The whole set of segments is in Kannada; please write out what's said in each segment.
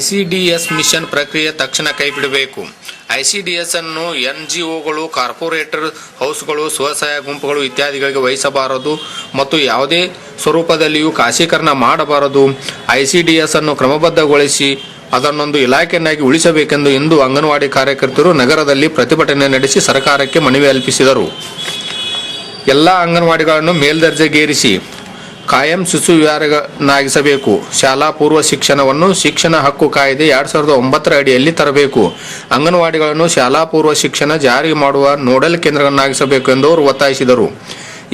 ಐಸಿಡಿಎಸ್ ಮಿಷನ್ ಪ್ರಕ್ರಿಯೆ ತಕ್ಷಣ ಕೈಬಿಡಬೇಕು. ಐಸಿಡಿಎಸ್ ಅನ್ನು ಎನ್ಜಿಒಗಳು, ಕಾರ್ಪೊರೇಟರ್ ಹೌಸ್ಗಳು, ಸ್ವಸಹಾಯ ಗುಂಪುಗಳು ಇತ್ಯಾದಿಗಳಿಗೆ ವಹಿಸಬಾರದು ಮತ್ತು ಯಾವುದೇ ಸ್ವರೂಪದಲ್ಲಿಯೂ ಖಾಸಗೀಕರಣ ಮಾಡಬಾರದು. ಐಸಿಡಿಎಸ್ ಅನ್ನು ಕ್ರಮಬದ್ಧಗೊಳಿಸಿ ಅದನ್ನೊಂದು ಇಲಾಖೆಯನ್ನಾಗಿ ಉಳಿಸಬೇಕೆಂದು ಇಂದು ಅಂಗನವಾಡಿ ಕಾರ್ಯಕರ್ತರು ನಗರದಲ್ಲಿ ಪ್ರತಿಭಟನೆ ನಡೆಸಿ ಸರ್ಕಾರಕ್ಕೆ ಮನವಿ ಅರ್ಪಿಸಿದರು. ಎಲ್ಲ ಅಂಗನವಾಡಿಗಳನ್ನು ಮೇಲ್ದರ್ಜೆಗೇರಿಸಿ ಕಾಯಂ ಶಿಶುವಿಹಾರನಾಗಿಸಬೇಕು. ಶಾಲಾ ಪೂರ್ವ ಶಿಕ್ಷಣವನ್ನು ಶಿಕ್ಷಣ ಹಕ್ಕು ಕಾಯ್ದೆ 2009 ಅಡಿಯಲ್ಲಿ ತರಬೇಕು. ಅಂಗನವಾಡಿಗಳನ್ನು ಶಾಲಾ ಪೂರ್ವ ಶಿಕ್ಷಣ ಜಾರಿ ಮಾಡುವ ನೋಡಲ್ ಕೇಂದ್ರಗಳನ್ನಾಗಿಸಬೇಕು ಎಂದು ಅವರು ಒತ್ತಾಯಿಸಿದರು.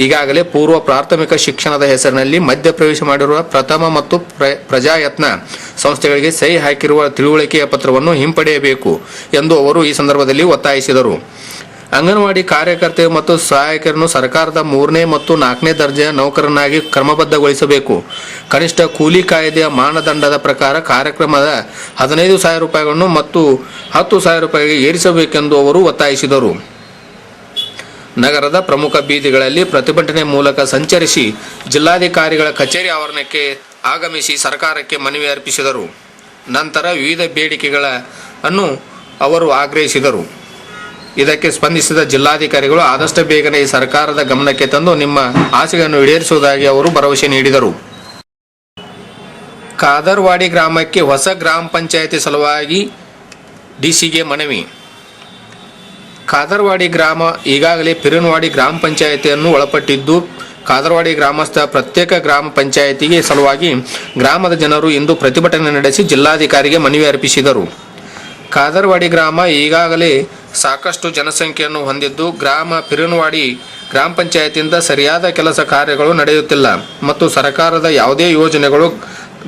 ಈಗಾಗಲೇ ಪೂರ್ವ ಪ್ರಾಥಮಿಕ ಶಿಕ್ಷಣದ ಹೆಸರಿನಲ್ಲಿ ಮಧ್ಯಪ್ರವೇಶ ಮಾಡಿರುವ ಪ್ರಥಮ ಮತ್ತು ಪ್ರಜಾಯತ್ನ ಸಂಸ್ಥೆಗಳಿಗೆ ಸಹಿ ಹಾಕಿರುವ ತಿಳುವಳಿಕೆಯ ಪತ್ರವನ್ನು ಹಿಂಪಡೆಯಬೇಕು ಎಂದು ಅವರು ಈ ಸಂದರ್ಭದಲ್ಲಿ ಒತ್ತಾಯಿಸಿದರು. ಅಂಗನವಾಡಿ ಕಾರ್ಯಕರ್ತೆ ಮತ್ತು ಸಹಾಯಕರನ್ನು ಸರ್ಕಾರದ 3ನೇ ಮತ್ತು 4ನೇ ದರ್ಜೆಯ ನೌಕರನಾಗಿ ಕ್ರಮಬದ್ಧಗೊಳಿಸಬೇಕು. ಕನಿಷ್ಠ ಕೂಲಿ ಕಾಯ್ದೆಯ ಮಾನದಂಡದ ಪ್ರಕಾರ ಕಾರ್ಯಕ್ರಮದ 15,000 ರೂಪಾಯಿಗಳನ್ನು ಮತ್ತು 10,000 ರೂಪಾಯಿಗೆ ಏರಿಸಬೇಕೆಂದು ಅವರು ಒತ್ತಾಯಿಸಿದರು. ನಗರದ ಪ್ರಮುಖ ಬೀದಿಗಳಲ್ಲಿ ಪ್ರತಿಭಟನೆ ಮೂಲಕ ಸಂಚರಿಸಿ ಜಿಲ್ಲಾಧಿಕಾರಿಗಳ ಕಚೇರಿ ಆವರಣಕ್ಕೆ ಆಗಮಿಸಿ ಸರ್ಕಾರಕ್ಕೆ ಮನವಿ ಅರ್ಪಿಸಿದರು. ನಂತರ ವಿವಿಧ ಬೇಡಿಕೆಗಳನ್ನು ಅವರು ಆಗ್ರಹಿಸಿದರು. ಇದಕ್ಕೆ ಸ್ಪಂದಿಸಿದ ಜಿಲ್ಲಾಧಿಕಾರಿಗಳು ಆದಷ್ಟು ಬೇಗನೆ ಈ ಸರ್ಕಾರದ ಗಮನಕ್ಕೆ ತಂದು ನಿಮ್ಮ ಆಸೆಗಳನ್ನು ಈಡೇರಿಸುವುದಾಗಿ ಅವರು ಭರವಸೆ ನೀಡಿದರು. ಕಾದರ್ವಾಡಿ ಗ್ರಾಮಕ್ಕೆ ಹೊಸ ಗ್ರಾಮ ಪಂಚಾಯಿತಿ ಸಲುವಾಗಿ ಡಿಸಿಗೆ ಮನವಿ. ಕಾದರ್ವಾಡಿ ಗ್ರಾಮ ಈಗಾಗಲೇ ಪಿರನವಾಡಿ ಗ್ರಾಮ ಪಂಚಾಯಿತಿಯನ್ನು ಒಳಪಟ್ಟಿದ್ದು, ಕಾದರ್ವಾಡಿ ಗ್ರಾಮಸ್ಥ ಪ್ರತ್ಯೇಕ ಗ್ರಾಮ ಪಂಚಾಯಿತಿಗೆ ಸಲುವಾಗಿ ಗ್ರಾಮದ ಜನರು ಇಂದು ಪ್ರತಿಭಟನೆ ನಡೆಸಿ ಜಿಲ್ಲಾಧಿಕಾರಿಗೆ ಮನವಿ ಅರ್ಪಿಸಿದರು. ಕಾದರ್ವಾಡಿ ಗ್ರಾಮ ಈಗಾಗಲೇ ಸಾಕಷ್ಟು ಜನಸಂಖ್ಯೆಯನ್ನು ಹೊಂದಿದ್ದು, ಪಿರನವಾಡಿ ಗ್ರಾಮ ಪಂಚಾಯಿತಿಯಿಂದ ಸರಿಯಾದ ಕೆಲಸ ಕಾರ್ಯಗಳು ನಡೆಯುತ್ತಿಲ್ಲ ಮತ್ತು ಸರ್ಕಾರದ ಯಾವುದೇ ಯೋಜನೆಗಳು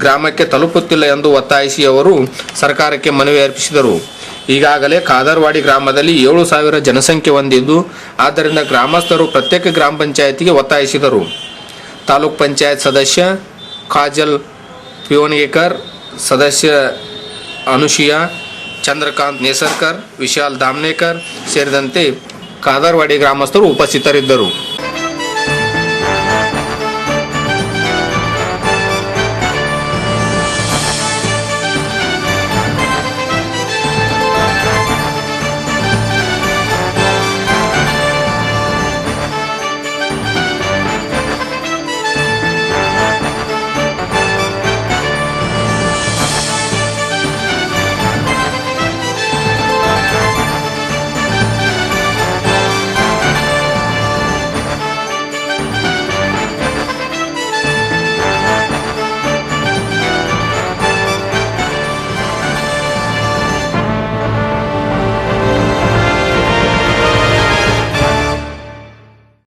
ಗ್ರಾಮಕ್ಕೆ ತಲುಪುತ್ತಿಲ್ಲ ಎಂದು ಒತ್ತಾಯಿಸಿ ಅವರು ಸರ್ಕಾರಕ್ಕೆ ಮನವಿ ಅರ್ಪಿಸಿದರು. ಈಗಾಗಲೇ ಕಾದರ್ವಾಡಿ ಗ್ರಾಮದಲ್ಲಿ 7,000 ಜನಸಂಖ್ಯೆ ಹೊಂದಿದ್ದು, ಆದ್ದರಿಂದ ಗ್ರಾಮಸ್ಥರು ಪ್ರತ್ಯೇಕ ಗ್ರಾಮ ಪಂಚಾಯಿತಿಗೆ ಒತ್ತಾಯಿಸಿದರು. ತಾಲೂಕ್ ಪಂಚಾಯತ್ ಸದಸ್ಯ ಕಾಜಲ್ ಪಿಯೋನ್ಗೇಕರ್, ಸದಸ್ಯ ಅನುಷಿಯಾ, ಚಂದ್ರಕಾಂತ್ ನೇಸರ್ಕರ್, ವಿಶಾಲ್ ದಾಮ್ನೇಕರ್ ಸೇರಿದಂತೆ ಕಾದರ್ವಾಡಿ ಗ್ರಾಮಸ್ಥರು ಉಪಸ್ಥಿತರಿದ್ದರು.